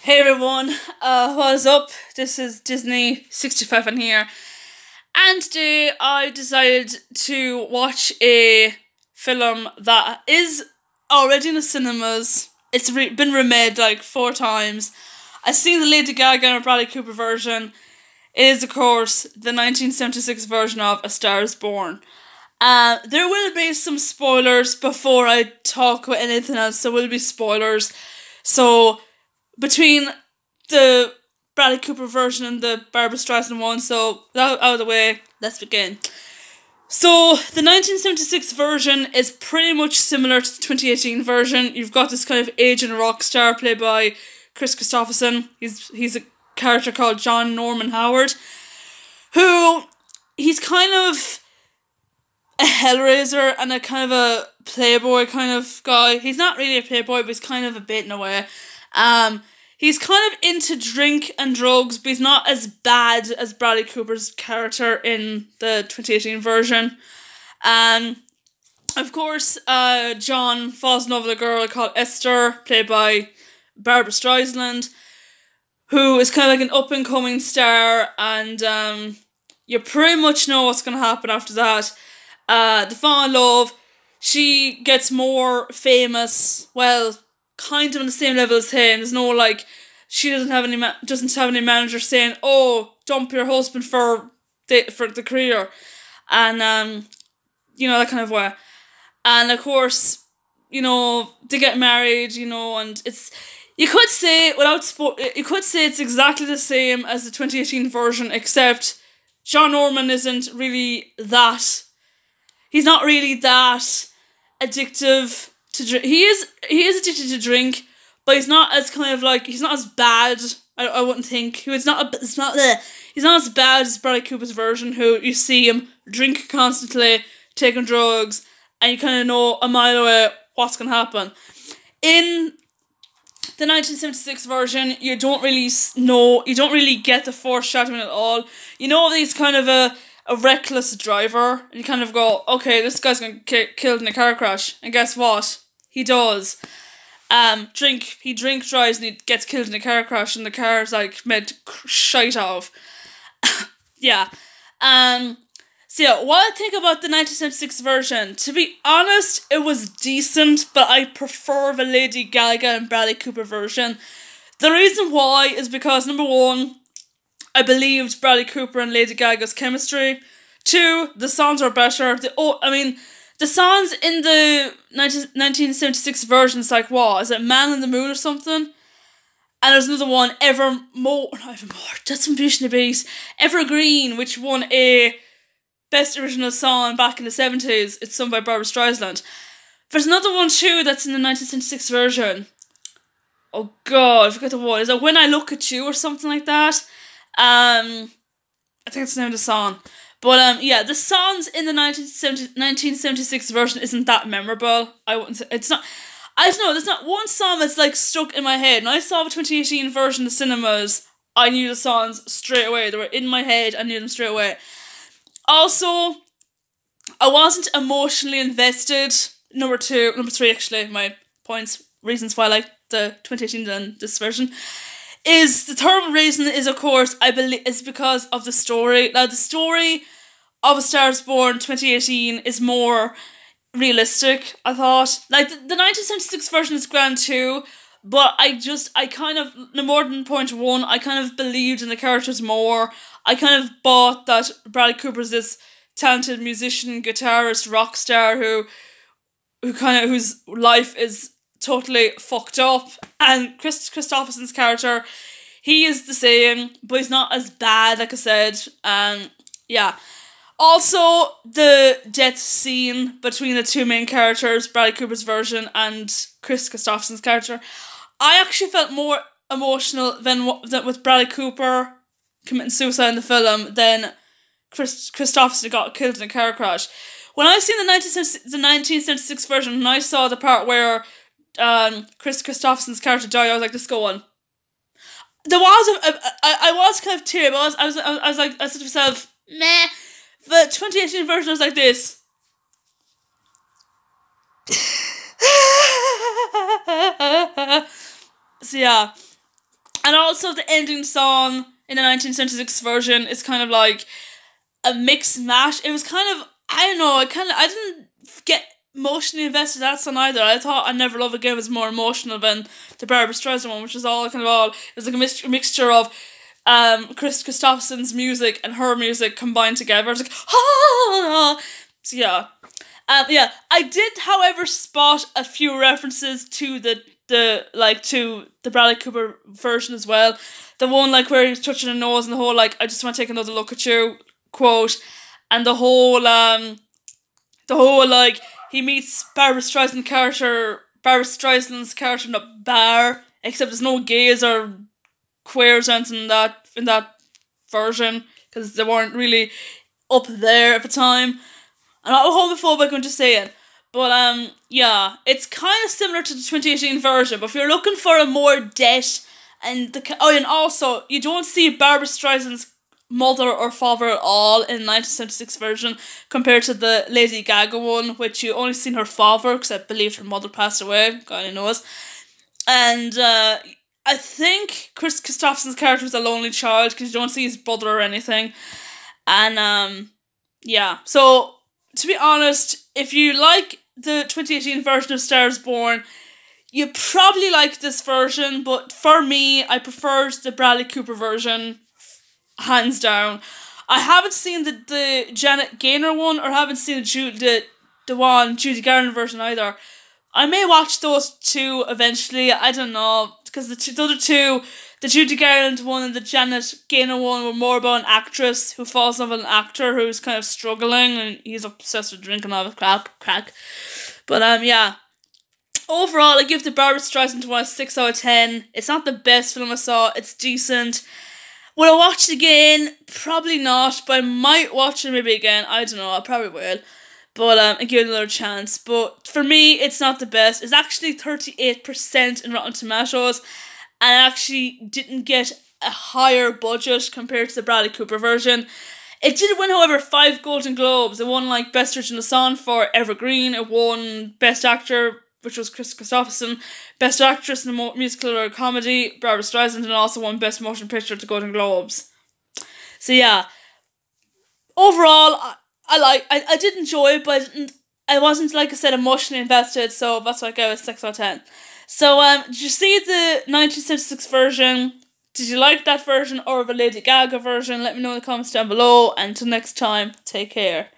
Hey everyone, what's up? This is Disney 65 in here, and today I decided to watch a film that is already in the cinemas. It's been remade like 4 times. I've seen the Lady Gaga and Bradley Cooper version. It is, of course, the 1976 version of A Star is Born. There will be some spoilers before I talk about anything else, so will be spoilers. So, between the Bradley Cooper version and the Barbra Streisand one, so that out of the way, let's begin. So, the 1976 version is pretty much similar to the 2018 version. You've got this kind of aging rock star played by Chris Christopherson. He's a character called John Norman Howard, who, he's kind of a hellraiser and a kind of a playboy kind of guy. He's not really a playboy, but he's kind of a bit in a way. He's kind of into drink and drugs, but he's not as bad as Bradley Cooper's character in the 2018 version. Of course, John falls in love with a girl called Esther, played by Barbra Streisand, who is kind of like an up-and-coming star, and you pretty much know what's going to happen after that. They fall in love. She gets more famous, well, kind of on the same level as him. There's no, like, she doesn't have any manager saying, oh, dump your husband for the career, and that kind of way. And of course, they get married, and it's, you could say it's exactly the same as the 2018 version, except John Norman isn't really that. He's not really that addictive to drink. He is addicted to drink, but he's not as he's not as bad. I wouldn't think he's not as bad as Bradley Cooper's version, who you see him drink constantly, taking drugs, and you kind of know a mile away what's gonna happen. In the 1976 version, you don't really get the foreshadowing at all. He's kind of a reckless driver, and you kind of go, okay, this guy's gonna get killed in a car crash, and guess what? He does. He drink drives and he gets killed in a car crash, and the car's like made shite of. Yeah. So yeah, what I think about the 1976 version, to be honest, it was decent, but I prefer the Lady Gaga and Bradley Cooper version. The reason why is because, number one, I believed Bradley Cooper and Lady Gaga's chemistry. Two, the songs are better. The songs in the 1976 version is like, what? Is it Man in the Moon or something? And there's another one, Evermore, that's from Beauty and the Beast. Evergreen, which won a Best Original Song back in the 70s. It's sung by Barbra Streisand. There's another one too that's in the 1976 version. Oh god, I forgot the one. Is it When I Look at You or something like that? I think it's the name of the song. But yeah, the songs in the 1976 version isn't that memorable. I wouldn't say it's not. I don't know. There's not one song that's like stuck in my head. When I saw the 2018 version in the cinemas, I knew the songs straight away. They were in my head. I knew them straight away. Also, I wasn't emotionally invested. Number three, actually, my points, reasons why I like the 2018 than this version. The third reason is, of course, I believe, is because of the story. Now, the story of A Star is Born 2018 is more realistic, I thought. Like, the 1976 version is grand too, but more than point one, I kind of believed in the characters more. I kind of bought that Bradley Cooper's this talented musician, guitarist, rock star whose life is totally fucked up, and Chris Christopherson's character, he is the same, but he's not as bad, like I said. Yeah. Also, the death scene between the two main characters, Bradley Cooper's version and Chris Christopherson's character, I actually felt more emotional than with Bradley Cooper committing suicide in the film than Chris Christopherson got killed in a car crash. When I seen the 1976 version, and I saw the part where Chris Christopherson's character died, I was like, this go on. There was I was kind of teary, but I said to myself, meh. The 2018 version was like this. So yeah, And also the ending song in the 1976 version is kind of like a mixed mash. It was kind of, I don't know, I didn't get emotionally invested in that song either. I thought I Never Love Again was more emotional than the Barbra Streisand one, which is all kind of all, it was like a mixture of Chris Christopherson's music and her music combined together. It's like, ah! So yeah. Yeah, I did, however, spot a few references to to the Bradley Cooper version as well. The one like where he's touching her nose and the whole like "I just want to take another look at you" quote, and the whole like he meets Barbra Streisand's character in a bar, except there's no gays or queers or anything in that version because they weren't really up there at the time. I'm not homophobic, I'm just saying. But yeah, it's kind of similar to the 2018 version. But if you're looking for a more depth and also you don't see Barbra Streisand's mother or father at all in the 1976 version compared to the Lady Gaga one, which you only seen her father because I believe her mother passed away. God only knows. And I think Chris Christopherson's character was a lonely child because you don't see his brother or anything. And yeah, so to be honest, if you like the 2018 version of Stars Born, you probably like this version, but for me, I preferred the Bradley Cooper version, hands down. I haven't seen the Janet Gaynor one, or haven't seen the Judy Garland version either. I may watch those two eventually, I don't know, because the other two, the Judy Garland one and the Janet Gaynor one, were more about an actress who falls in love with an actor who's kind of struggling and he's obsessed with drinking all the crack. But yeah. Overall, I give the Barbra Streisand one a 6 out of 10. It's not the best film I saw, it's decent. Will I watch it again? Probably not, but I might watch it maybe again. I don't know, I probably will. But I give it another chance. But for me, it's not the best. It's actually 38% in Rotten Tomatoes, and it actually didn't get a higher budget compared to the Bradley Cooper version. It did win, however, 5 Golden Globes. It won like Best Original Song for Evergreen. It won Best Actor, which was Chris Christopherson, Best Actress in a Musical or Comedy, Barbra Streisand, and also won Best Motion Picture at the Golden Globes. So yeah, overall, I did enjoy it, but I wasn't, like I said, emotionally invested, so that's why I gave it 6 out of 10. So did you see the 1976 version? Did you like that version or the Lady Gaga version? Let me know in the comments down below, and until next time, take care.